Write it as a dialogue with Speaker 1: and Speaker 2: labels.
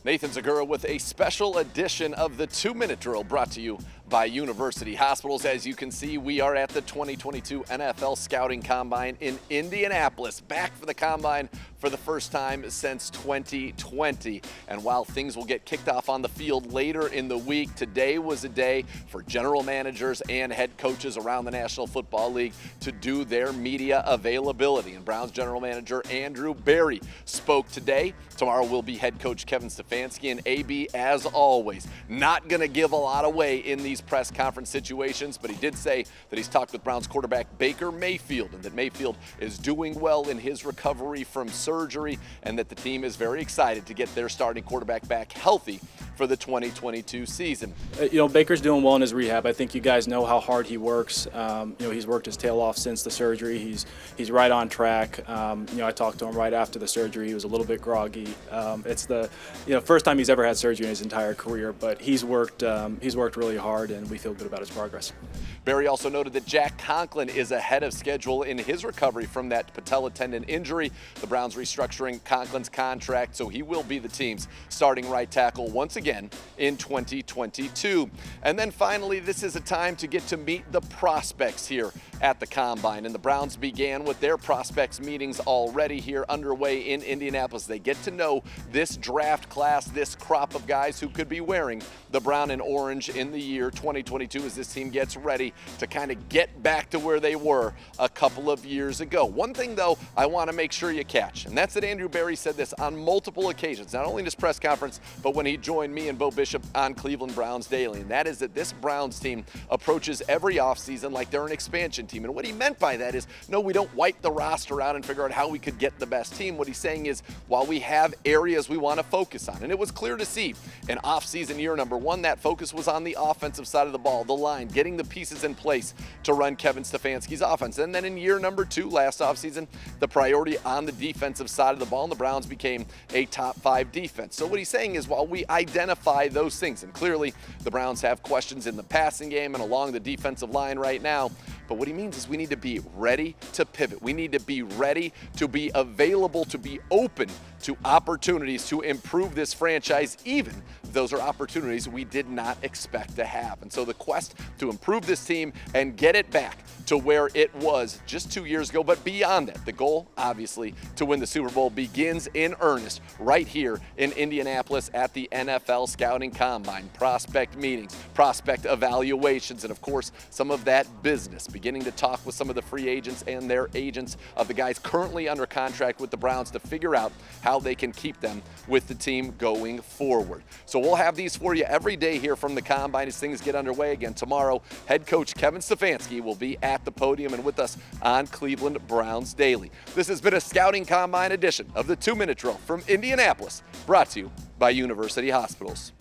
Speaker 1: Nathan Zegura with a special edition of the 2-Minute Drill brought to you by University Hospitals. As you can see, we are at the 2022 NFL Scouting Combine in Indianapolis, back for the Combine for the first time since 2020. And while things will get kicked off on the field later in the week, today was a day for general managers and head coaches around the National Football League to do their media availability. And Browns general manager Andrew Berry spoke today. Tomorrow will be head coach Kevin Stefanski, and AB, as always, not going to give a lot away in these press conference situations, but he did say that he's talked with Browns quarterback Baker Mayfield and that Mayfield is doing well in his recovery from surgery and that the team is very excited to get their starting quarterback back healthy for the 2022 season.
Speaker 2: Baker's doing well in his rehab. I think you guys know how hard he works. He's worked his tail off since the surgery. He's right on track. I talked to him right after the surgery. He was a little bit groggy. It's the first time he's ever had surgery in his entire career, but he's worked really hard, and we feel good about his progress.
Speaker 1: Berry also noted that Jack Conklin is ahead of schedule in his recovery from that patella tendon injury. The Browns restructuring Conklin's contract, so he will be the team's starting right tackle once again in 2022. And then finally, this is a time to get to meet the prospects here at the Combine. And the Browns began with their prospects meetings already here underway in Indianapolis. They get to know this draft class, this crop of guys who could be wearing the brown and orange in the year 2022 as this team gets ready to kind of get back to where they were a couple of years ago. One thing, though, I want to make sure you catch, and that's that Andrew Berry said this on multiple occasions, not only in his press conference, but when he joined me and Bo Bishop on Cleveland Browns Daily, and that is that this Browns team approaches every offseason like they're an expansion team. And what he meant by that is, no, we don't wipe the roster out and figure out how we could get the best team. What he's saying is, while we have areas we want to focus on, and it was clear to see in offseason year number one, that focus was on the offensive side of the ball, the line, getting the pieces in place to run Kevin Stefanski's offense. And then in year number two, last offseason, the priority on the defensive side of the ball, and the Browns became a top 5 defense. So what he's saying is, while we identify those things, and clearly the Browns have questions in the passing game and along the defensive line right now, but what he means is we need to be ready to pivot. We need to be ready to be available, to be open to opportunities to improve this franchise, even if those are opportunities we did not expect to have. And so the quest to improve this team and get it back to where it was just 2 years ago, but beyond that, the goal, obviously, to win the Super Bowl begins in earnest right here in Indianapolis at the NFL Scouting Combine. Prospect meetings, prospect evaluations, and of course, some of that business, beginning to talk with some of the free agents and their agents of the guys currently under contract with the Browns to figure out how they can keep them with the team going forward. So we'll have these for you every day here from the Combine as things get underway. Again, tomorrow, head coach Kevin Stefanski will be at the podium and with us on Cleveland Browns Daily. This has been a Scouting Combine edition of the 2-Minute Drill from Indianapolis, brought to you by University Hospitals.